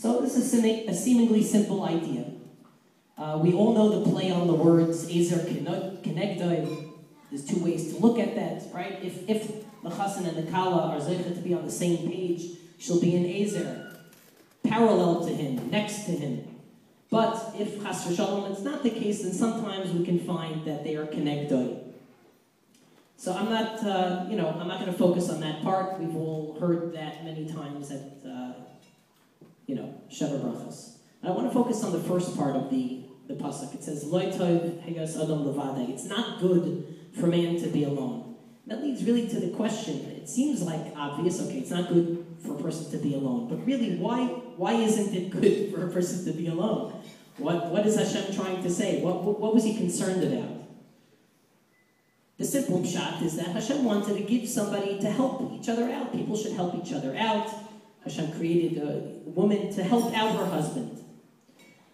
So this is a seemingly simple idea. We all know the play on the words Ezer Kenegdoi. There's two ways to look at that, right? If the Chassan and the Kala are zeichet to be on the same page, she'll be an Ezer, parallel to him, next to him. But if Chas v'Shalom it's not the case, then sometimes we can find that they are Kenegdoi. So I'm not going to focus on that part. We've all heard that many times at, Sheva Brochos. I want to focus on the first part of the pasuk. It says, "Lo tov heyos adam levadei." It's not good for man to be alone. That leads really to the question. It seems like obvious. Okay, it's not good for a person to be alone, but really, why isn't it good for a person to be alone? What is Hashem trying to say? What was he concerned about? The simple pshat is that Hashem wanted to give somebody to help each other out. People should help each other out. Hashem created a woman to help out her husband.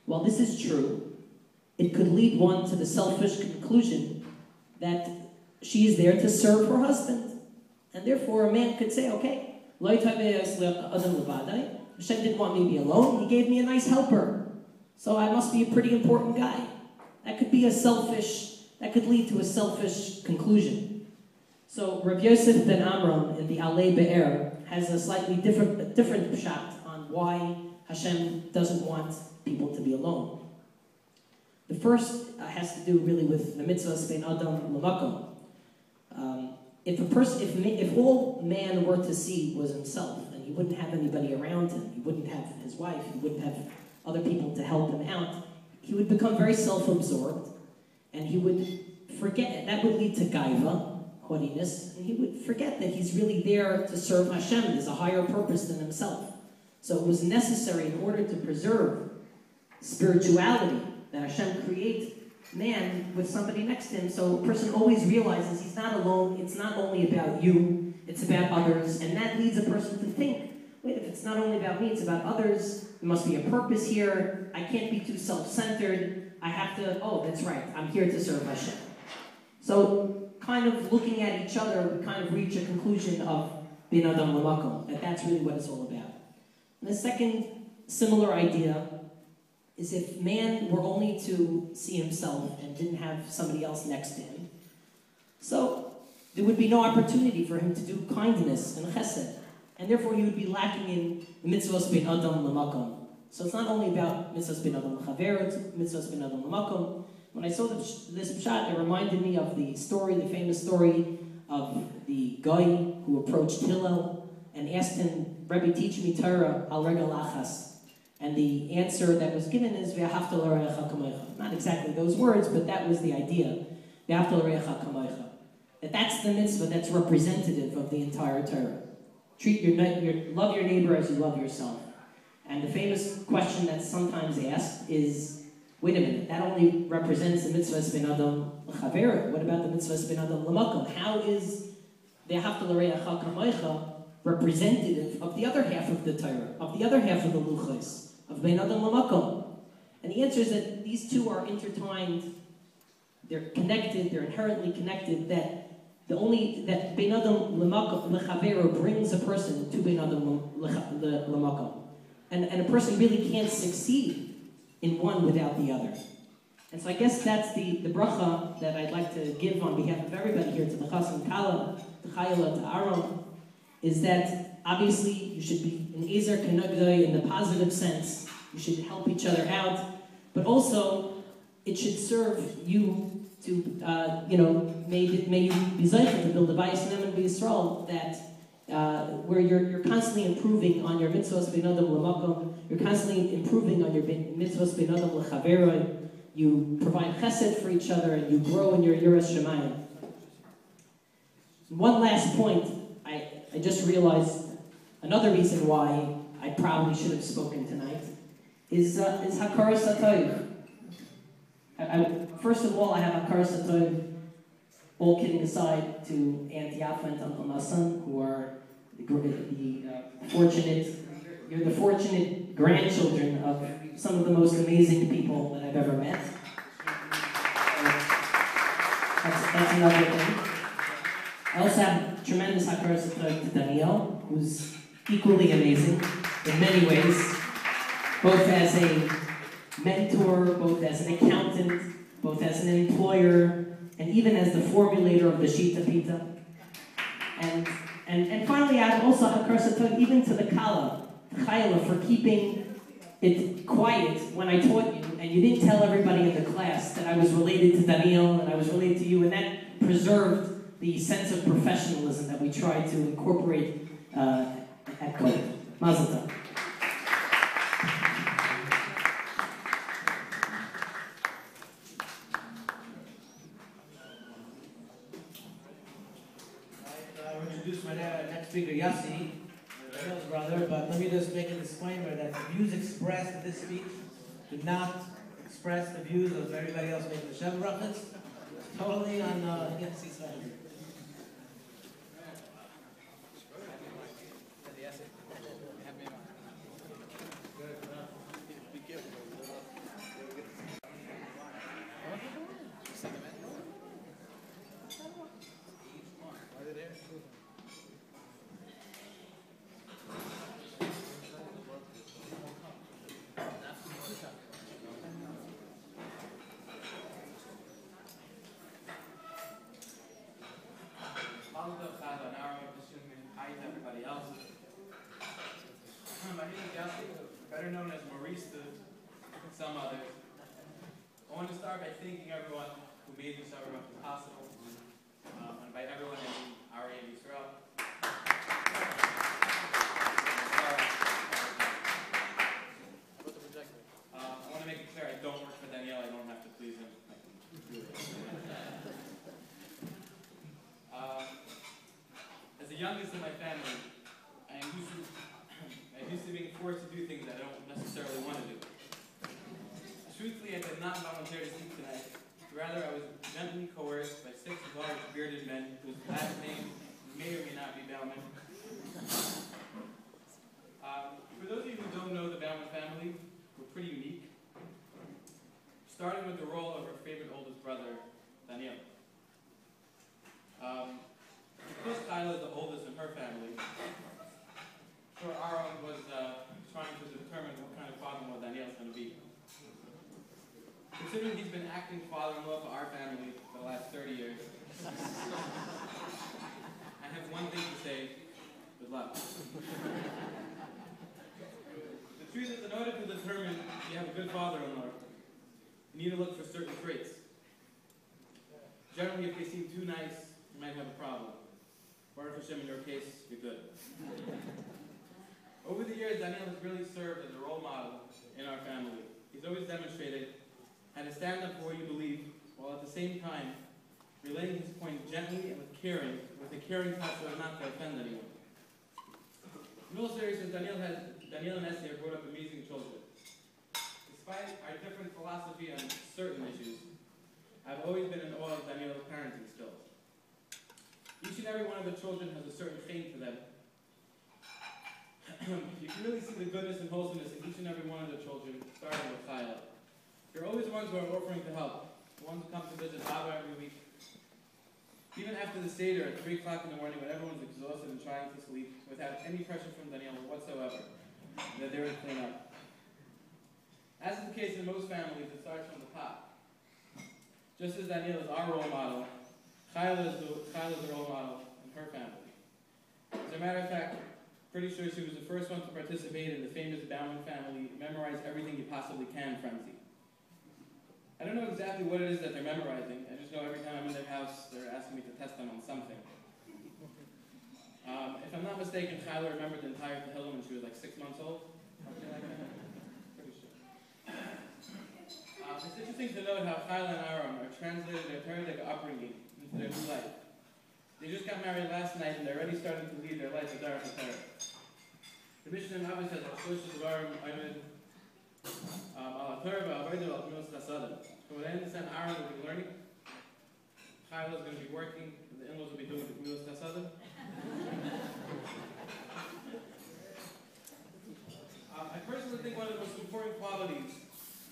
While this is true, it could lead one to the selfish conclusion that she is there to serve her husband. And therefore a man could say, okay, Hashem didn't want me to be alone. He gave me a nice helper. So I must be a pretty important guy. That could lead to a selfish conclusion. So Rav Yossi ben Amram in the Alei Be'er has a slightly different pshat on why Hashem doesn't want people to be alone. The first has to do really with the mitzvahs bein adam l'makom. If all man were to see was himself, and he wouldn't have anybody around him, he wouldn't have his wife, he wouldn't have other people to help him out, he would become very self-absorbed, and he would forget. That would lead to gaiva, haughtiness, and he would forget that he's really there to serve Hashem. There's a higher purpose than himself. So it was necessary in order to preserve spirituality that Hashem create man with somebody next to him, so a person always realizes he's not alone. It's not only about you, it's about others, and that leads a person to think, wait, if it's not only about me, it's about others, there must be a purpose here, I can't be too self-centered, I have to, that's right, I'm here to serve Hashem. So, kind of looking at each other, we kind of reach a conclusion of Bin Adam L'Makom, that's really what it's all about. And the second similar idea is if man were only to see himself and didn't have somebody else next to him, so there would be no opportunity for him to do kindness and chesed, and therefore he would be lacking in the mitzvahs bein adam l'makom. So it's not only about mitzvahs bein adam l'chaver, it's mitzvahs bein adam l'makom. When I saw this pshat, it reminded me of the famous story of the guy who approached Hillel and asked him, Rebbe, teach me Torah al regal achas. And the answer that was given is v'ahavta l'reacha kamocha. Not exactly those words, but that was the idea. V'ahavta l'reacha kamocha. That's the mitzvah that's representative of the entire Torah. Love your neighbor as you love yourself. And the famous question that's sometimes asked is, wait a minute, that only represents the mitzvah bein adam l'chaver. What about the mitzvah bein adam l'makom? How is v'ahavta l'reacha kamocha representative of the other half of the Torah, of the other half of the luchos, of bein adam l'makom? And the answer is that these two are intertwined, they're connected, they're inherently connected, that bein adam l'chaver brings a person to bein adam l'makom. And a person really can't succeed in one without the other. And so I guess that's the bracha that I'd like to give on behalf of everybody here to the Chassan Kala, to Chayla, to Aaron, is that obviously you should be an Ezer Kenegdoi in the positive sense. You should help each other out, but also it should serve you to, may you be zeicha to build a bayis and Yisrael that where you're constantly improving on your mitzvahs bein adam l'makom, you're constantly improving on your mitzvahs bein adam l'chaveroi, you provide chesed for each other, and you grow in your yiras shamayim. One last point. I just realized another reason why I probably should have spoken tonight is hakaras hatov. First of all, I have hakaras hatov, all kidding aside, to Aunt Yafa and Uncle Nassan, who are you're the fortunate grandchildren of some of the most amazing people that I've ever met. That's another thing. I also have tremendous hakaras hatov to Danielle, who's equally amazing in many ways. both as a mentor, both as an accountant, both as an employer, and even as the formulator of the Shita Pita. And finally, I'd also have even to the Kala, Chayla, for keeping it quiet when I taught you, and you didn't tell everybody in the class that I was related to Daniel and I was related to you, and that preserved the sense of professionalism that we try to incorporate at Kodesh. Mazel tov. I'll introduce my next speaker, Yossi, Daniel's brother, but let me just make a disclaimer that the views expressed in this speech do not express the views of everybody else making the Sheva Brochos. It's totally on Yossi's side. Everybody else. My name is Yossi, better known as Maurice to some others. I want to start by thanking everyone who made the Sheva Brochos possible. And by everyone, I mean Ari and Yisrael. I want to make it clear, I don't work for Daniel, I don't have to please him. As the youngest in my family, I'm used to being forced to do things that I don't necessarily want to do. Truthfully, I did not volunteer to speak tonight. Rather, I was gently coerced by 6 large bearded men whose last names may or may not be Bauman. For those of you who don't know the Bauman family, we're pretty unique. Starting with the role of our favorite oldest brother, Daniel. Because Kyla is the oldest in her family, so Aaron was trying to determine what kind of father-in-law Daniel's going to be. Considering he's been acting father-in-law for our family for the last 30 years, I have one thing to say: good luck. The truth is, in order to determine if you have a good father-in-law, you need to look for certain traits. Generally, if they seem too nice, you might have a problem. Baruch Hashem, in your case, you're good. Over the years, Daniel has really served as a role model in our family. He's always demonstrated how to stand up for what you believe, while at the same time relaying his point gently and with a caring touch so as not to offend anyone. In all seriousness, Daniel and Essie have brought up amazing children. Despite our different philosophy on certain issues, I've always been in awe of Daniel's parenting skills. Each and every one of the children has a certain thing to them. You can really see the goodness and wholesomeness in each and every one of the children, starting with Chayla. They're always the ones who are offering to help, the ones who come to visit Baba every week. Even after the Seder at 3 o'clock in the morning when everyone's exhausted and trying to sleep, without any pressure from Daniel whatsoever, they're there to clean up. As is the case in most families, it starts from the top. Just as Daniel is our role model, Chayla is the role model in her family. As a matter of fact, pretty sure she was the first one to participate in the famous Bauman family memorize everything you possibly can frenzy. I don't know exactly what it is that they're memorizing. I just know every time I'm in their house, they're asking me to test them on something. If I'm not mistaken, Chayla remembered the entire Tehillim when she was like 6 months old. Pretty sure. It's interesting to note how Chayla and Aram are translating their Torah upbringing into their new life. They just got married last night and they're already starting to lead their life with Torah. The Mishnah in Avos says that Shlosh Devarim Aymed Al Torah V'Avodah Al Gemilas Chasadim. So what I understand, Aaron will be learning. Chayla is going to be working, and the in-laws will be doing the Gemilas Chasadim. I personally think one of the most important qualities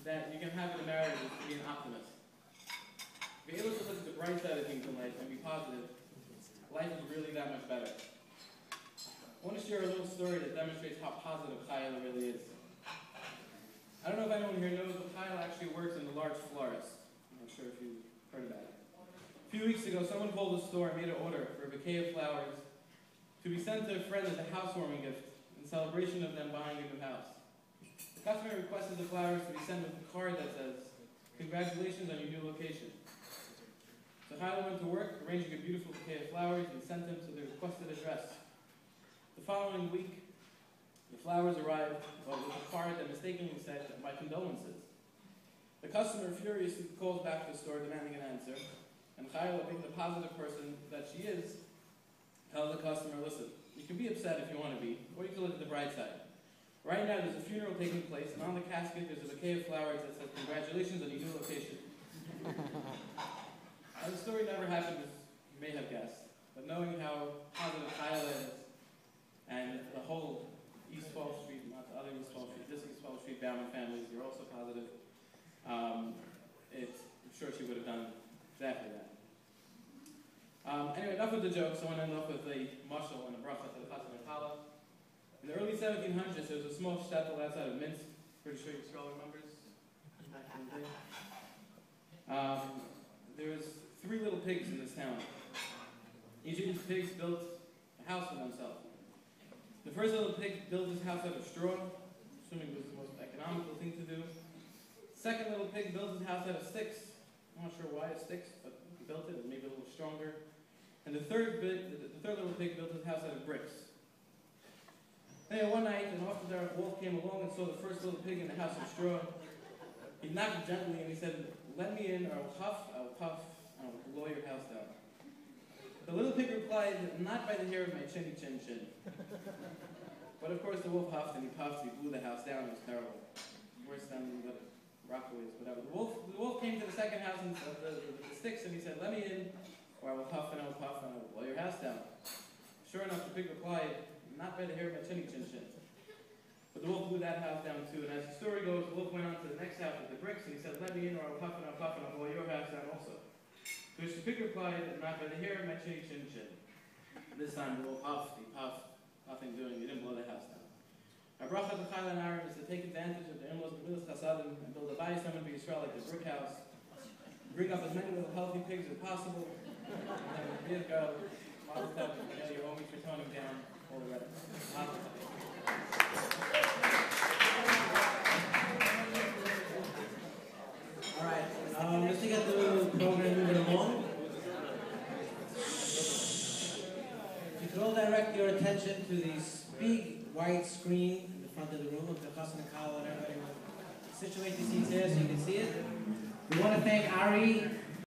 that you can have in a marriage is to be an optimist. Be able to look at the bright side of things in life and be positive. Life is really that much better. I want to share a little story that demonstrates how positive Chayla really is. I don't know if anyone here knows, but Kyle actually works in the large florist. I'm not sure if you've heard about it. A few weeks ago, someone called the store and made an order for a bouquet of flowers to be sent to a friend as a housewarming gift in celebration of them buying a new house. The customer requested the flowers to be sent with a card that says, "Congratulations on your new location." So Kyle went to work, arranging a beautiful bouquet of flowers and sent them to the requested address. The following week, the flowers arrived, but with a card that mistakenly said, "My condolences." The customer furiously calls back to the store demanding an answer, and Kyle, being the positive person that she is, tells the customer, "Listen, you can be upset if you want to be, or you can look at the bright side. Right now there's a funeral taking place, and on the casket there's a bouquet of flowers that says, 'Congratulations on your new location.'" Now, the story never happened as you may have guessed, but knowing how positive Kyle is, and the whole East 12th Street, not the other East 12th Street, this East 12th Street Bauman families, you're also positive, I'm sure she would have done exactly that. Anyway, enough with the jokes. I want to end off with a mashal and a bracha to the Chassan and Kala. In the early 1700s, there was a small shtetl outside of Minsk. Pretty sure you scroll numbers back in the day. There was 3 little pigs in this town. Each of these pigs built a house for themselves. The first little pig built his house out of straw, assuming it was the most economical thing to do. The second little pig built his house out of sticks. I'm not sure why it's sticks, but he built it, maybe a little stronger. And the third little pig built his house out of bricks. Anyway, one night, an officer of wolf came along and saw the first little pig in the house of straw. He knocked gently and he said, "Let me in, or I will puff, and I will blow your house down." The little pig replied, "Not by the hair of my chinny chin chin." But of course the wolf huffed and he puffed, he blew the house down. It was terrible. Worse than the Rockaways, whatever. The wolf came to the second house and the sticks and he said, "Let me in, or I will puff and I will puff and I will blow your house down." Sure enough, the pig replied, "Not by the hair of my chinny chin chin." But the wolf blew that house down too, and as the story goes, the wolf went on to the next house with the bricks and he said, "Let me in, or I will puff and I will puff and I will blow your house down also." To which the pig replied, "Not by the hair of my chinny chin chin." This time the wolf huffed, he puffed, nothing doing, he didn't blow the house down. Our bracha to Chayla and Aaron is to take advantage of the in-laws B'milas Chasadim and build a bayis Someone be Yisrael like the brick house. Bring up as many little healthy pigs as possible. And then be a girl, Mazel Tov, your homies for toning down all the rest. Mazel Tov. All right, just to get the program moving along, you could all direct your attention to this big white screen in the front of the room with the Chassan and Kala and everybody will situate the seats there so you can see it. We want to thank Ari